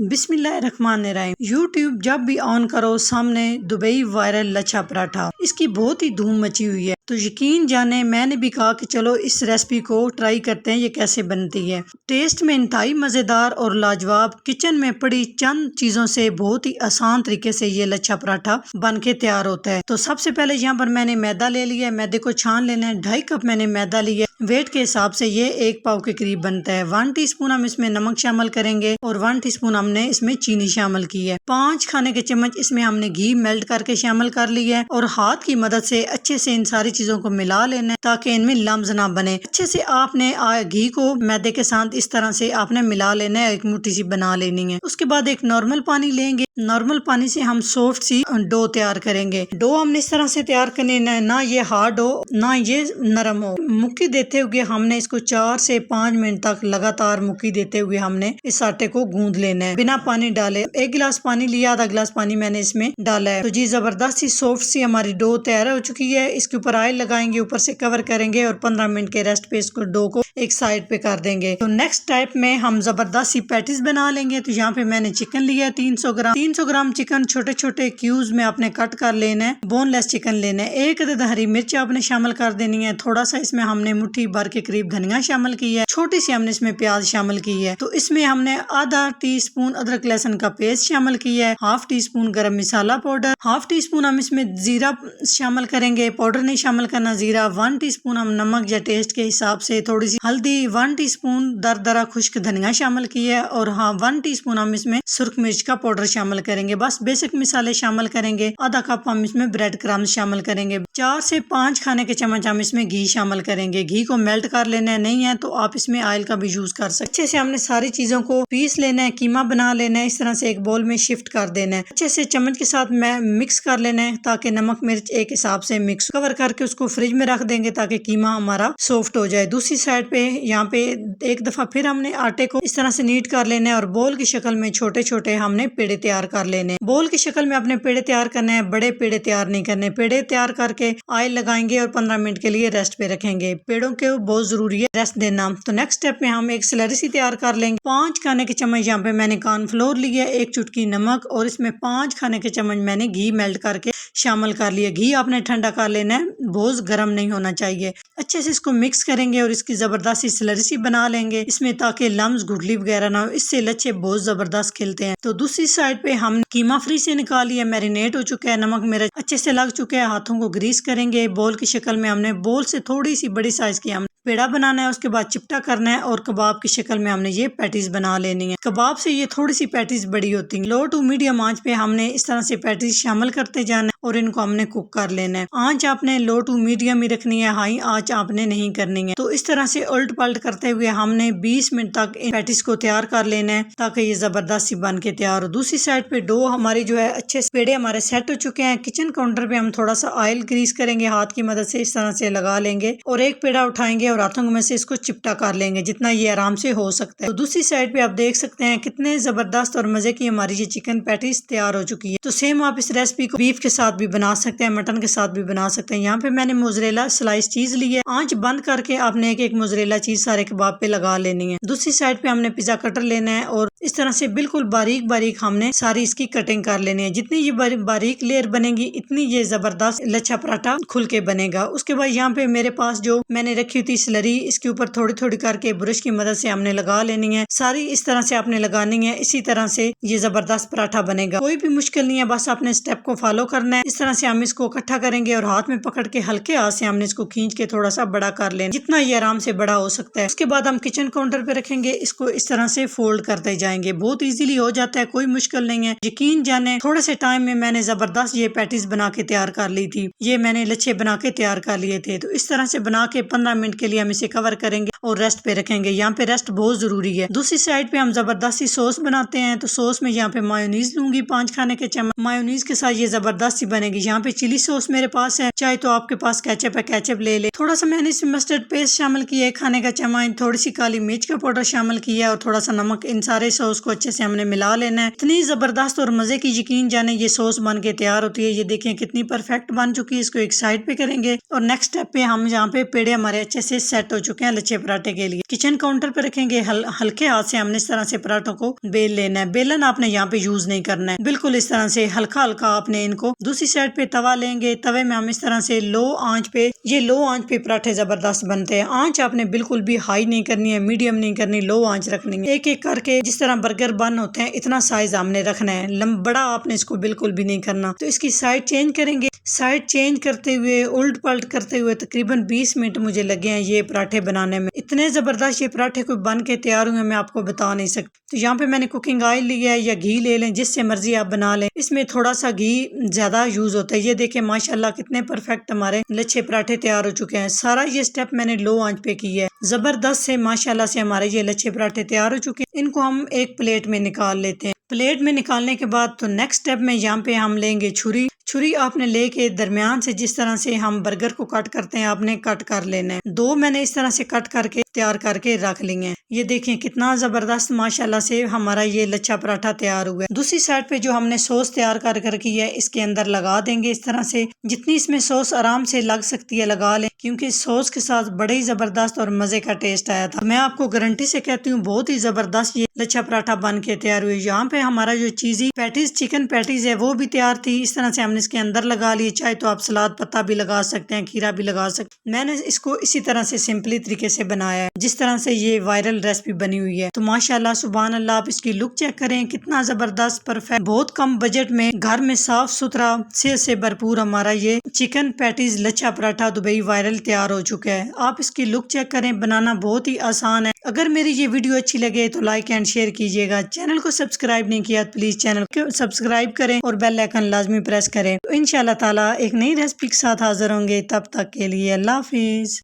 बिस्मिल्लाहिर्रहमानिर्रहीम। यूट्यूब जब भी ऑन करो सामने दुबई वायरल लच्छा पराठा, इसकी बहुत ही धूम मची हुई है। तो यकीन जाने मैंने भी कहा कि चलो इस रेसिपी को ट्राई करते हैं ये कैसे बनती है। टेस्ट में इंतहाई मज़ेदार और लाजवाब, किचन में पड़ी चंद चीज़ों से बहुत ही आसान तरीके से ये लच्छा पराठा बन के तैयार होता है। तो सबसे पहले यहाँ पर मैंने मैदा ले लिया है, मैदे को छान लेना है। 2.5 कप मैंने मैदा लिया है। वेट के हिसाब से ये 1 पाव के करीब बनता है। 1 टीस्पून हम इसमें नमक शामिल करेंगे और 1 टीस्पून हमने इसमें चीनी शामिल की है। 5 खाने के चम्मच इसमें हमने घी मेल्ट करके शामिल कर लिया है और हाथ की मदद से अच्छे से इन सारी चीजों को मिला लेना है ताकि इनमें लम्स ना बने। अच्छे से आपने घी को मैदे के साथ इस तरह से आपने मिला लेना है, एक मुट्ठी सी बना लेनी है। उसके बाद एक नॉर्मल पानी लेंगे। नॉर्मल पानी से हम सॉफ्ट सी डो तैयार करेंगे। डो हमने इस तरह से तैयार करनी है, ना ये हार्ड हो ना ये नरम हो। मुक्की देते हुए हमने इसको 4 से 5 मिनट तक लगातार मुक्की देते हुए हमने इस आटे को गूंद लेना है बिना पानी डाले। 1 गिलास पानी लिया, आधा गिलास पानी मैंने इसमें डाला है। तो जी जबरदस्त सी सॉफ्ट सी हमारी डो तैयार हो चुकी है। इसके ऊपर ऑयल लगाएंगे, ऊपर से कवर करेंगे और 15 मिनट के रेस्ट पे इसको डो को एक साइड पे कर देंगे। तो नेक्स्ट स्टेप में हम जबरदस्त सी पैटीज बना लेंगे। तो यहाँ पे मैंने चिकन लिया है 300 ग्राम चिकन छोटे छोटे क्यूब्स में आपने कट कर लेना है। बोनलेस चिकन लेना है। 1 अदद हरी मिर्च आपने शामिल कर देनी है। थोड़ा सा इसमें हमने मुट्ठी भर के करीब धनिया शामिल की है। छोटी सी हमने इसमें प्याज शामिल की है। तो इसमें हमने आधा टीस्पून अदरक लहसुन का पेस्ट शामिल किया है। 1/2 टीस्पून गरम मसाला पाउडर, 1/2 टीस्पून हम इसमें जीरा शामिल करेंगे, पाउडर नहीं शामिल करना जीरा। 1 टीस्पून हम नमक या टेस्ट के हिसाब से, थोड़ी सी हल्दी, 1 टीस्पून दरदरा खुश्क धनिया शामिल किया है और 1 टीस्पून हम इसमें सुर्ख मिर्च का पाउडर शामिल करेंगे। बस बेसिक मसाले शामिल करेंगे। आधा कप हम इसमें ब्रेड क्रम्स शामिल करेंगे। 4 से 5 खाने के चम्मच हम इसमें घी शामिल करेंगे। घी को मेल्ट कर लेना है, नहीं है तो आप इसमें ऑयल का भी यूज कर सकते। अच्छे से हमने सारी चीजों को पीस लेना है, कीमा बना लेना है। इस तरह से एक बोल में शिफ्ट कर देना है। अच्छे से चम्मच के साथ मिक्स कर लेना है ताकि नमक मिर्च एक हिसाब से मिक्स। कवर करके उसको फ्रिज में रख देंगे ताकि कीमा हमारा सॉफ्ट हो जाए। दूसरी साइड पे यहाँ पे एक दफा फिर हमने आटे को इस तरह से नीट कर लेना है और बोल की शक्ल में छोटे छोटे हमने पेड़े तैयार कर लेने हैं। बोल की शक्ल में अपने पेड़े तैयार करने हैं, बड़े पेड़े तैयार नहीं करने। पेड़े तैयार करके ऑयल लगाएंगे और 15 मिनट के लिए रेस्ट पे रखेंगे। पेड़ों के बहुत जरूरी है रेस्ट देना। तो नेक्स्ट स्टेप में हम एक स्लरी सी तैयार कर लेंगे। 5 खाने के चम्मच यहाँ पे मैंने कॉर्नफ्लोर लिया, 1 चुटकी नमक और इसमें 5 खाने के चम्मच मैंने घी मेल्ट करके शामिल कर लिया। घी आपने ठंडा कर लेना है, बहुत गर्म नहीं होना चाहिए। अच्छे से इसको मिक्स करेंगे और इसकी जबरदस्त सी स्लरी सी बना लेंगे इसमें ताकि लम्स गुठली वगैरह ना हो। इससे लच्छे बहुत जबरदस्त खिलते हैं। तो दूसरी साइड पे हम कीमा फ्री से निकाल लिया, मैरिनेट हो चुका है, नमक मिर्च अच्छे से लग चुका है। हाथों को ग्रीस करेंगे। बोल की शक्ल में हमने बोल से थोड़ी सी बड़ी साइज की हम पेड़ा बनाना है, उसके बाद चिपटा करना है और कबाब की शक्ल में हमने ये पैटीज बना लेनी है। कबाब से ये थोड़ी सी पैटीज बड़ी होती है। लो टू मीडियम आंच पे हमने इस तरह से पैटीज शामिल करते जाना है और इनको हमने कुक कर लेना है। आंच आपने लो टू मीडियम ही रखनी है, हाई आंच आपने नहीं करनी है। तो इस तरह से उल्ट पलट करते हुए हमने 20 मिनट तक इन पैटीज को तैयार कर लेना है ताकि ये जबरदस्त सी बन के तैयार हो। दूसरी साइड पे डो हमारी जो है अच्छे से पेड़े हमारे सेट हो चुके हैं। किचन काउंटर पे हम थोड़ा सा ऑयल ग्रीस करेंगे, हाथ की मदद से इस तरह से लगा लेंगे और एक पेड़ा उठाएंगे और हाथों में से इसको चिपटा कर लेंगे जितना ये आराम से हो सकता है। तो दूसरी साइड पे आप देख सकते हैं कितने जबरदस्त और मजे की हमारी ये चिकन पैटीज तैयार हो चुकी है। तो सेम आप इस रेसिपी को बीफ के साथ भी बना सकते हैं, मटन के साथ भी बना सकते हैं। यहाँ पे मैंने मोज़रेला स्लाइस चीज ली है। आंच बंद करके आपने एक एक मोज़रेला चीज सारे कबाब पे लगा लेनी है। दूसरी साइड पे हमने पिज्जा कटर लेना है और इस तरह से बिल्कुल बारीक बारीक हमने सारी इसकी कटिंग कर लेनी है। जितनी ये बारीक लेयर बनेगी इतनी ये जबरदस्त लच्छा पराठा खुल के बनेगा। उसके बाद यहाँ पे मेरे पास जो मैंने रखी थी स्लरी, इसके ऊपर थोड़ी थोड़ी करके ब्रश की मदद से हमने लगा लेनी है। सारी इस तरह से आपने लगानी है। इसी तरह से ये जबरदस्त पराठा बनेगा। कोई भी मुश्किल नहीं है, बस आपने स्टेप को फॉलो करना है। इस तरह से हम इसको इकट्ठा करेंगे और हाथ में पकड़ के हल्के हाथ से हमने इसको खींच के थोड़ा सा बड़ा कर लेना, जितना ये आराम से बड़ा हो सकता है। उसके बाद हम किचन काउंटर पे रखेंगे, इसको इस तरह से फोल्ड करते जाएंगे। बहुत इजीली हो जाता है, कोई मुश्किल नहीं है। यकीन जाने थोड़े से टाइम में मैंने जबरदस्त ये पैटीज बना के तैयार कर ली थी। ये मैंने लच्छे बना के तैयार कर लिए थे। तो इस तरह से बना के 15 मिनट के लिए हम इसे कवर करेंगे और रेस्ट पे रखेंगे। यहाँ पे रेस्ट बहुत जरूरी है। दूसरी साइड पे हम जबरदस्ती सॉस बनाते हैं। तो सॉस में यहाँ पे मायोनीज लूंगी 5 खाने के चम्मच। मायोनीज के साथ ये जबरदस्ती बनेगी। यहाँ पे चिली सॉस मेरे पास है, चाहे तो आपके पास केचप है केचप ले ले। थोड़ा सा मैंने इसमें मस्टर्ड पेस्ट शामिल किया है 1 खाने का चम्मच, थोड़ी सी काली मिर्च का पाउडर शामिल किया और थोड़ा सा नमक। इन सारे सॉस को अच्छे से हमने मिला लेना है। इतनी जबरदस्त और मजे की यकीन जाने ये सॉस बन के तैयार होती है। ये देखें कितनी परफेक्ट बन चुकी है। इसको एक साइड पे करेंगे और नेक्स्ट स्टेप पे हम यहाँ पे पेड़े हमारे अच्छे से पराठे सेट हो चुके हैं लच्छे पराठे के लिए। किचन काउंटर पर रखेंगे, हल्के हाथ से हमने इस तरह से पराठों को बेल लेना है। बेलन आपने यहाँ पे यूज नहीं करना है, बिल्कुल इस तरह से हल्का हल्का आपने इनको। दूसरी साइड पे तवा लेंगे, तवे में हम इस तरह से लो आंच पे, ये लो आंच पे पराठे जबरदस्त बनते हैं। आंच आपने बिल्कुल भी हाई नहीं करनी है, मीडियम नहीं करनी, लो आंच रखनी है। एक एक करके जिस तरह बर्गर बन होते हैं इतना साइज हमने रखना है, बड़ा आपने इसको बिल्कुल भी नहीं करना। तो इसकी साइड चेंज करेंगे। साइड चेंज करते हुए, उल्ट पलट करते हुए तकरीबन 20 मिनट मुझे लगे हैं ये पराठे बनाने में। इतने जबरदस्त ये पराठे कोई बन के तैयार हुए मैं आपको बता नहीं सकती। तो यहाँ पे मैंने कुकिंग ऑयल लिया है या घी ले लें, जिससे मर्जी आप बना लें। इसमें थोड़ा सा घी ज्यादा यूज होता है। ये देखें माशाल्लाह कितने परफेक्ट हमारे लच्छे पराठे तैयार हो चुके हैं। सारा ये स्टेप मैंने लो आंच पे किया है। जबरदस्त से माशाल्लाह से हमारे ये लच्छे पराठे तैयार हो चुके हैं। इनको हम एक प्लेट में निकाल लेते हैं। प्लेट में निकालने के बाद तो नेक्स्ट स्टेप में यहाँ पे हम लेंगे छुरी। छुरी आपने लेके दरमियान से जिस तरह से हम बर्गर को कट करते हैं आपने कट कर लेना है। दो मैंने इस तरह से कट करके तैयार करके रख लिए हैं। ये देखें कितना जबरदस्त माशाल्लाह से हमारा ये लच्छा पराठा तैयार हुआ है। दूसरी साइड पे जो हमने सॉस तैयार कर रखी है इसके अंदर लगा देंगे इस तरह से। जितनी इसमें सॉस आराम से लग सकती है लगा लें, क्योंकि सॉस के साथ बड़े ही जबरदस्त और मजे का टेस्ट आया था। मैं आपको गारंटी से कहती हूँ बहुत ही जबरदस्त ये लच्छा पराठा बन के तैयार हुई। यहाँ पे हमारा जो चीजी पैटीज, चिकन पैटीज है वो भी तैयार थी। इस तरह से हमने इसके अंदर लगा लिए। चाहे तो आप सलाद पत्ता भी लगा सकते हैं, खीरा भी लगा सकते हैं। मैंने इसको इसी तरह से सिंपली तरीके से बनाया है जिस तरह से ये वायरल रेसिपी बनी हुई है। तो माशाल्लाह सुभान अल्लाह, आप इसकी लुक चेक करें कितना जबरदस्त परफेक्ट, बहुत कम बजट में घर में साफ सुथरा सेहत से भरपूर हमारा ये chicken patties lachha paratha Dubai viral तैयार हो चुका है। आप इसकी लुक चेक करें, बनाना बहुत ही आसान है। अगर मेरी ये वीडियो अच्छी लगे तो लाइक एंड शेयर कीजिएगा। चैनल को सब्सक्राइब नहीं किया तो प्लीज चैनल को सब्सक्राइब करें और बेल आइकन लाजमी प्रेस करें। तो इंशाल्लाह ताला एक नई रेसिपी के साथ हाजिर होंगे। तब तक के लिए अल्लाह हाफिज।